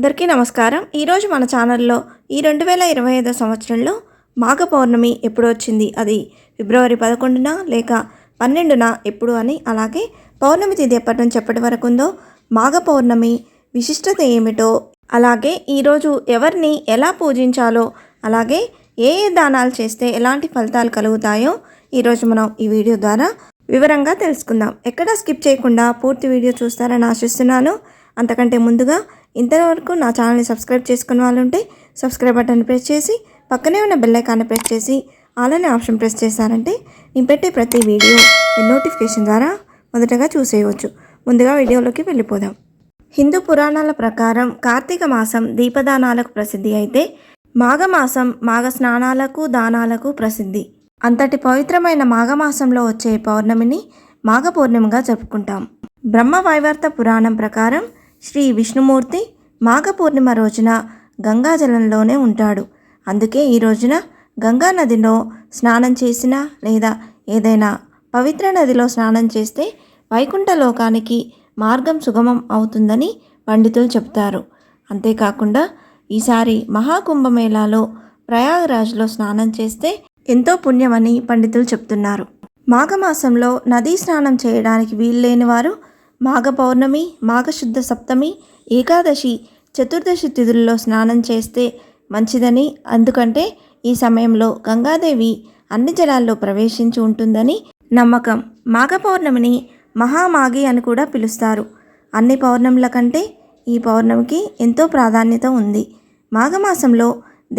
అందరికీ నమస్కారం. ఈరోజు మన ఛానల్లో ఈ 2025 సంవత్సరంలో మాఘ పౌర్ణమి ఎప్పుడు వచ్చింది, అది ఫిబ్రవరి 11న లేక 12న ఎప్పుడు అని, అలాగే పౌర్ణమి తిథి ఎప్పటి నుంచి ఎప్పటి వరకు ఉందో, మాఘ పౌర్ణమి విశిష్టత ఏమిటో, అలాగే ఈరోజు ఎవరిని ఎలా పూజించాలో, అలాగే ఏ దానాలు చేస్తే ఎలాంటి ఫలితాలు కలుగుతాయో ఈరోజు మనం ఈ వీడియో ద్వారా వివరంగా తెలుసుకుందాం. ఎక్కడా స్కిప్ చేయకుండా పూర్తి వీడియో చూస్తారని ఆశిస్తున్నాను. అంతకంటే ముందుగా ఇంతవరకు నా ఛానల్ని సబ్స్క్రైబ్ చేసుకున్న వాళ్ళు ఉంటే సబ్స్క్రైబ్ బటన్ ప్రెస్ చేసి పక్కనే ఉన్న బెల్ ఐకాన్ని ప్రెస్ చేసి ఆల్ అనే ఆప్షన్ ప్రెస్ చేశారంటే నేను పెట్టే ప్రతి వీడియో నోటిఫికేషన్ ద్వారా మొదటగా చూసేయవచ్చు. ముందుగా వీడియోలోకి వెళ్ళిపోదాం. హిందూ పురాణాల ప్రకారం కార్తీక మాసం దీపదానాలకు ప్రసిద్ధి అయితే మాఘమాసం మాఘ స్నానాలకు దానాలకు ప్రసిద్ధి. అంతటి పవిత్రమైన మాఘమాసంలో వచ్చే పౌర్ణమిని మాఘ పౌర్ణమిగా జరుపుకుంటాం. బ్రహ్మ వైవర్త పురాణం ప్రకారం శ్రీ విష్ణుమూర్తి మాఘ పూర్ణిమ రోజున గంగాజలంలోనే ఉంటాడు. అందుకే ఈ రోజున గంగా నదిలో స్నానం చేసినా లేదా ఏదైనా పవిత్ర నదిలో స్నానం చేస్తే వైకుంఠ లోకానికి మార్గం సుగమం అవుతుందని పండితులు చెప్తారు. అంతేకాకుండా ఈసారి మహాకుంభమేళాలో ప్రయాగరాజ్లో స్నానం చేస్తే ఎంతో పుణ్యమని పండితులు చెప్తున్నారు. మాఘమాసంలో నదీ స్నానం చేయడానికి వీల్లేని వారు మాఘ పౌర్ణమి, మాఘశుద్ధ సప్తమి, ఏకాదశి, చతుర్దశి తిథుల్లో స్నానం చేస్తే మంచిదని, అందుకంటే ఈ సమయంలో గంగాదేవి అన్ని జలాల్లో ప్రవేశించి ఉంటుందని నమ్మకం. మాఘ పౌర్ణమిని మహామాఘి అని కూడా పిలుస్తారు. అన్ని పౌర్ణముల కంటే ఈ పౌర్ణమికి ఎంతో ప్రాధాన్యత ఉంది. మాఘమాసంలో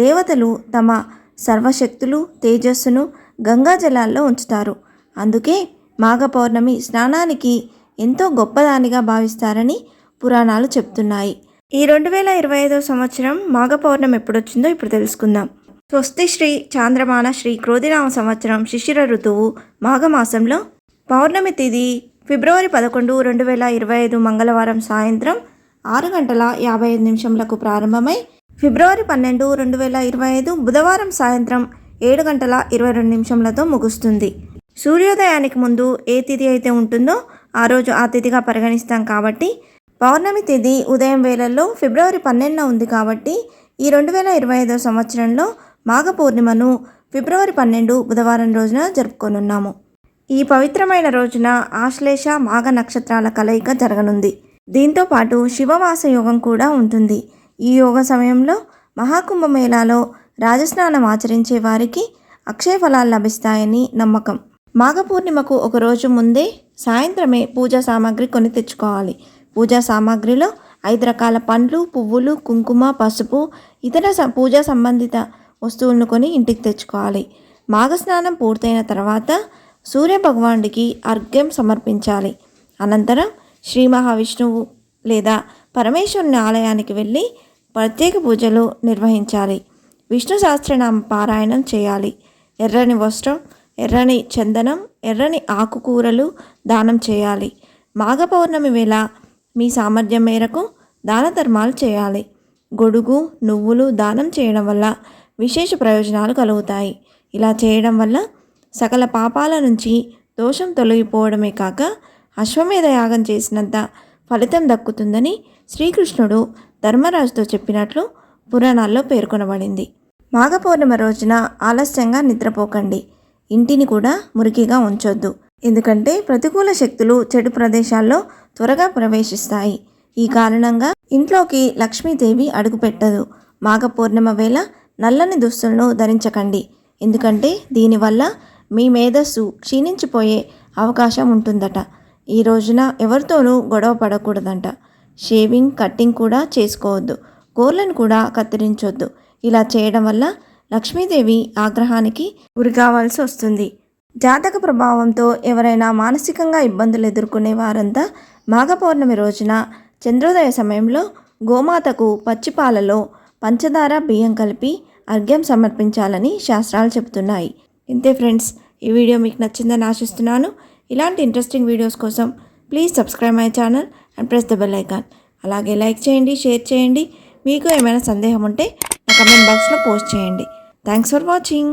దేవతలు తమ సర్వశక్తులు, తేజస్సును గంగా జలాల్లో ఉంచుతారు. అందుకే మాఘ పౌర్ణమి స్నానానికి ఎంతో గొప్పదానిగా భావిస్తారని పురాణాలు చెప్తున్నాయి. ఈ 2025 సంవత్సరం మాఘ పౌర్ణమి ఎప్పుడొచ్చిందో ఇప్పుడు తెలుసుకుందాం. స్వస్తి శ్రీ చాంద్రమాన శ్రీ క్రోధినామ సంవత్సరం శిశిర ఋతువు మాఘమాసంలో పౌర్ణమి తిథి ఫిబ్రవరి 11, 2025 మంగళవారం సాయంత్రం 6:55 ప్రారంభమై ఫిబ్రవరి 12, 2025 బుధవారం సాయంత్రం 7:22 ముగుస్తుంది. సూర్యోదయానికి ముందు ఏ తిథి అయితే ఉంటుందో ఆ రోజు ఆ తిథిగా పరిగణిస్తాం. కాబట్టి పౌర్ణమి తిథి ఉదయం వేళల్లో ఫిబ్రవరి 12న ఉంది. కాబట్టి ఈ 2025 సంవత్సరంలో మాఘ పూర్ణిమను ఫిబ్రవరి 12 బుధవారం రోజున జరుపుకోనున్నాము. ఈ పవిత్రమైన రోజున ఆశ్లేష మాఘ నక్షత్రాల కలయిక జరగనుంది. దీంతో పాటు శివమాస యోగం కూడా ఉంటుంది. ఈ యోగ సమయంలో మహాకుంభమేళాలో రాజస్నానం ఆచరించే వారికి అక్షయ ఫలాలు లభిస్తాయని నమ్మకం. మాఘ పూర్ణిమకు ఒకరోజు ముందే సాయంత్రమే పూజా సామాగ్రి కొని తెచ్చుకోవాలి. పూజా సామాగ్రిలో 5 రకాల పండ్లు, పువ్వులు, కుంకుమ, పసుపు, ఇతర పూజా సంబంధిత వస్తువులను కొని ఇంటికి తెచ్చుకోవాలి. మాఘస్నానం పూర్తయిన తర్వాత సూర్య భగవానుడికి అర్ఘ్యం సమర్పించాలి. అనంతరం శ్రీ మహావిష్ణువు లేదా పరమేశ్వరుని ఆలయానికి వెళ్ళి ప్రత్యేక పూజలు నిర్వహించాలి. విష్ణు సహస్రనామ పారాయణం చేయాలి. ఎర్రని వస్త్రం, ఎర్రని చందనం, ఎర్రని ఆకుకూరలు దానం చేయాలి. మాఘ పౌర్ణమి వేళ మీ సామర్థ్యం మేరకు దాన ధర్మాలు చేయాలి. గొడుగు, నువ్వులు దానం చేయడం వల్ల విశేష ప్రయోజనాలు కలుగుతాయి. ఇలా చేయడం వల్ల సకల పాపాల నుంచి దోషం తొలగిపోవడమే కాక అశ్వమేధ యాగం చేసినంత ఫలితం దక్కుతుందని శ్రీకృష్ణుడు ధర్మరాజుతో చెప్పినట్లు పురాణాల్లో పేర్కొనబడింది. మాఘ పౌర్ణమి రోజున ఆలస్యంగా నిద్రపోకండి. ఇంటిని కూడా మురికిగా ఉంచొద్దు. ఎందుకంటే ప్రతికూల శక్తులు చెడు ప్రదేశాల్లో త్వరగా ప్రవేశిస్తాయి. ఈ కారణంగా ఇంట్లోకి లక్ష్మీదేవి అడుగుపెట్టదు. మాఘ పౌర్ణిమ వేళ నల్లని దుస్తులను ధరించకండి. ఎందుకంటే దీనివల్ల మీ మేధస్సు క్షీణించిపోయే అవకాశం ఉంటుందట. ఈ రోజున ఎవరితోనూ గొడవ పడకూడదంట. షేవింగ్, కట్టింగ్ కూడా చేసుకోవద్దు. గోర్లను కూడా కత్తిరించొద్దు. ఇలా చేయడం వల్ల లక్ష్మీదేవి ఆగ్రహానికి గురి కావాల్సి వస్తుంది. జాతక ప్రభావంతో ఎవరైనా మానసికంగా ఇబ్బందులు ఎదుర్కొనే వారంతా మాఘ పౌర్ణమి రోజున చంద్రోదయ సమయంలో గోమాతకు పచ్చిపాలలో పంచదార, బియ్యం కలిపి అర్ఘ్యం సమర్పించాలని శాస్త్రాలు చెబుతున్నాయి. ఇంతే ఫ్రెండ్స్, ఈ వీడియో మీకు నచ్చిందని ఆశిస్తున్నాను. ఇలాంటి ఇంట్రెస్టింగ్ వీడియోస్ కోసం please subscribe my channel and press the bell icon. అలాగే లైక్ చేయండి, షేర్ చేయండి. మీకు ఏమైనా సందేహం ఉంటే నా కమెంట్ బాక్స్లో పోస్ట్ చేయండి. Thanks for watching.